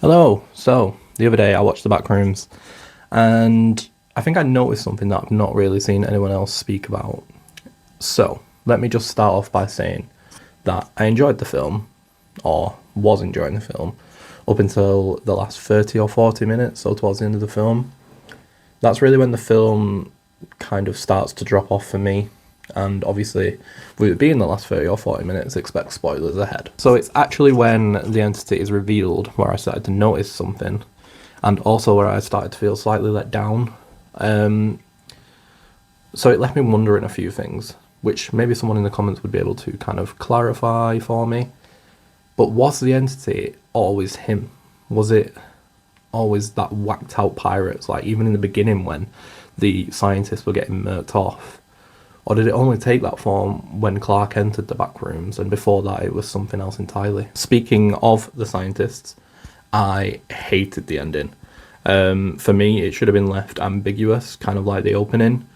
Hello. So, the other day I watched the Backrooms and I think I noticed something that I've not really seen anyone else speak about. So, let me just start off by saying that I enjoyed the film, or was enjoying the film, up until the last 30 or 40 minutes, so towards the end of the film. That's really when the film kind of starts to drop off for me. And obviously, with it being the last 30 or 40 minutes, expect spoilers ahead. So it's actually when the entity is revealed where I started to notice something, and also where I started to feel slightly let down. So it left me wondering a few things, which maybe someone in the comments would be able to kind of clarify for me. But was the entity always him? Was it always that whacked out pirate, like even in the beginning when the scientists were getting murked off? Or did it only take that form when Clark entered the back rooms, and before that it was something else entirely? Speaking of the scientists, I hated the ending. For me, it should have been left ambiguous, kind of like the opening.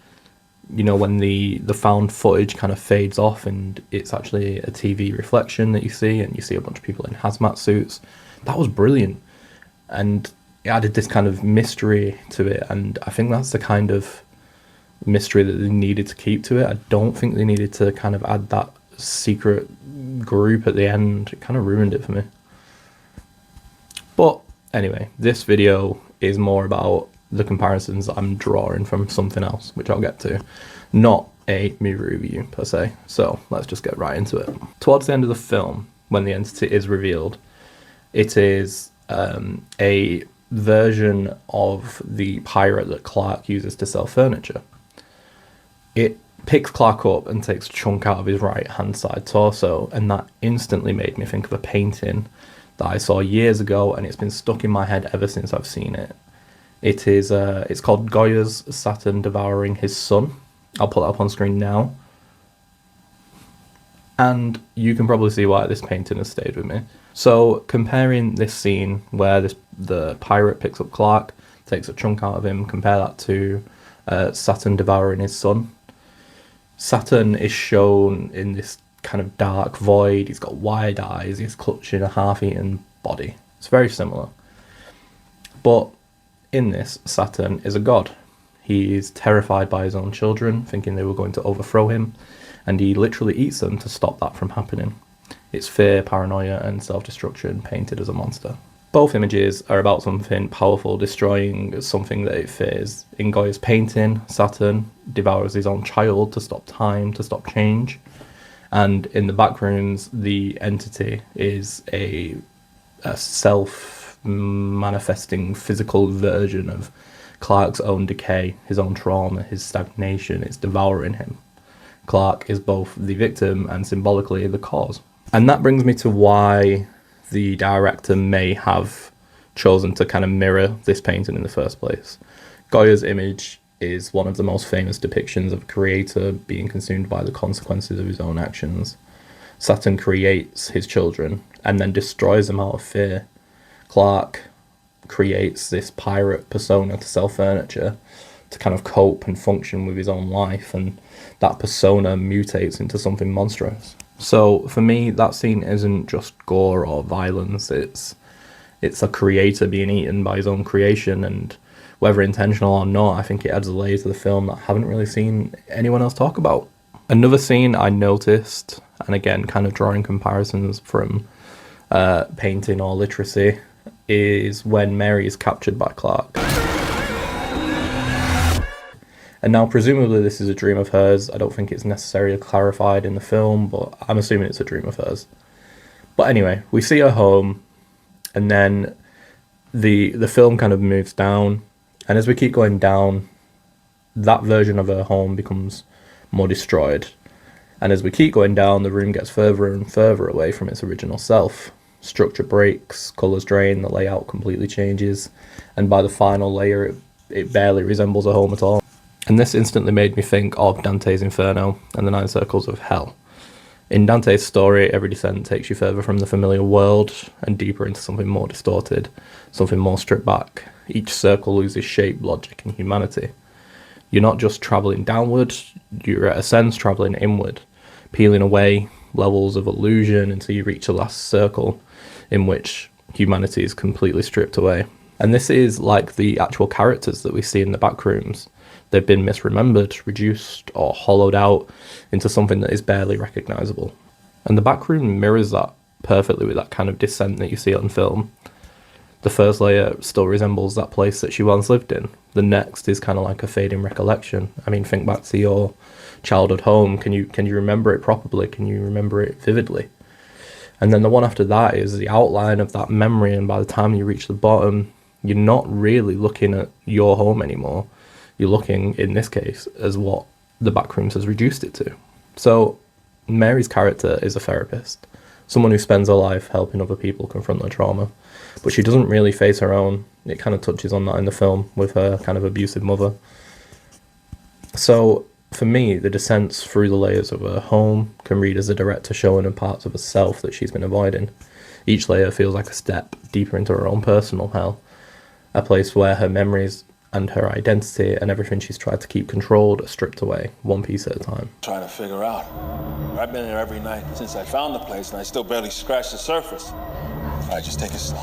You know, when the found footage kind of fades off and it's actually a TV reflection that you see, and you see a bunch of people in hazmat suits. That was brilliant. And it added this kind of mystery to it, and I think that's the kind of mystery that they needed to keep to it. I don't think they needed to kind of add that secret group at the end. It kind of ruined it for me. But anyway, this video is more about the comparisons that I'm drawing from something else, which I'll get to, not a movie review per se. So let's just get right into it. Towards the end of the film, when the entity is revealed, it is a version of the pirate that Clark uses to sell furniture. It picks Clark up and takes a chunk out of his right hand side torso, and that instantly made me think of a painting that I saw years ago, and it's been stuck in my head ever since I've seen it. It's called Goya's Saturn Devouring His Son. I'll put that up on screen now. And you can probably see why this painting has stayed with me. So comparing this scene where the pirate picks up Clark, takes a chunk out of him, compare that to Saturn devouring his son. Saturn is shown in this kind of dark void. He's got wide eyes. He's clutching a half-eaten body. It's very similar. But in this, Saturn is a god. He is terrified by his own children, thinking they were going to overthrow him, and he literally eats them to stop that from happening. It's fear, paranoia, and self-destruction painted as a monster. Both images are about something powerful destroying something that it fears. In Goya's painting, Saturn devours his own child to stop time, to stop change. And in the Backrooms, the entity is a self-manifesting physical version of Clark's own decay, his own trauma, his stagnation. It's devouring him. Clark is both the victim and symbolically the cause. And that brings me to why the director may have chosen to kind of mirror this painting in the first place. Goya's image is one of the most famous depictions of a creator being consumed by the consequences of his own actions. Saturn creates his children and then destroys them out of fear. Clark creates this pirate persona to sell furniture to kind of cope and function with his own life, and that persona mutates into something monstrous. So for me, that scene isn't just gore or violence, it's a creator being eaten by his own creation, and whether intentional or not, I think it adds a layer to the film that I haven't really seen anyone else talk about. Another scene I noticed, and again kind of drawing comparisons from painting or literacy, is when Mary is captured by Clark. And now, presumably, this is a dream of hers. I don't think it's necessarily clarified in the film, but I'm assuming it's a dream of hers. But anyway, we see her home, and then the film kind of moves down. And as we keep going down, that version of her home becomes more destroyed. And as we keep going down, the room gets further and further away from its original self. Structure breaks, colours drain, the layout completely changes. And by the final layer, it barely resembles a home at all. And this instantly made me think of Dante's Inferno and the Nine Circles of Hell. In Dante's story, every descent takes you further from the familiar world and deeper into something more distorted, something more stripped back. Each circle loses shape, logic, and humanity. You're not just travelling downward, you're at a sense travelling inward, peeling away levels of illusion until you reach the last circle, in which humanity is completely stripped away. And this is like the actual characters that we see in the Backrooms. They've been misremembered, reduced, or hollowed out into something that is barely recognisable. And the Backroom mirrors that perfectly with that kind of descent that you see on film. The first layer still resembles that place that she once lived in. The next is kind of like a fading recollection. I mean, think back to your childhood home. Can you remember it properly? Can you remember it vividly? And then the one after that is the outline of that memory, and by the time you reach the bottom, you're not really looking at your home anymore. You're looking, in this case, as what the Backrooms has reduced it to. So Mary's character is a therapist, someone who spends her life helping other people confront their trauma, but she doesn't really face her own. It kind of touches on that in the film with her kind of abusive mother. So for me, the descents through the layers of her home can read as a director showing her parts of herself that she's been avoiding. Each layer feels like a step deeper into her own personal hell, a place where her memories and her identity and everything she's tried to keep controlled are stripped away, one piece at a time. Trying to figure out. I've been there every night since I found the place, and I still barely scratched the surface. All right, just take it slow.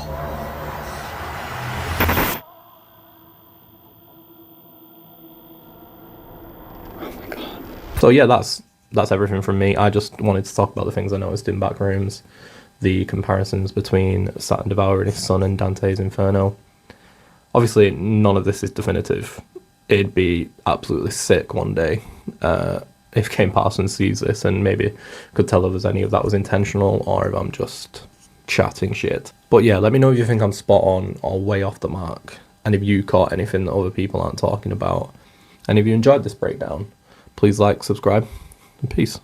So yeah, that's everything from me. I just wanted to talk about the things I noticed in Backrooms, the comparisons between Saturn Devourer and his son and Dante's Inferno. Obviously, none of this is definitive. It'd be absolutely sick one day if Kane Parsons sees this and maybe could tell if there's any of that was intentional or if I'm just chatting shit. But yeah, let me know if you think I'm spot on or way off the mark, and if you caught anything that other people aren't talking about. And if you enjoyed this breakdown, please like, subscribe, and peace.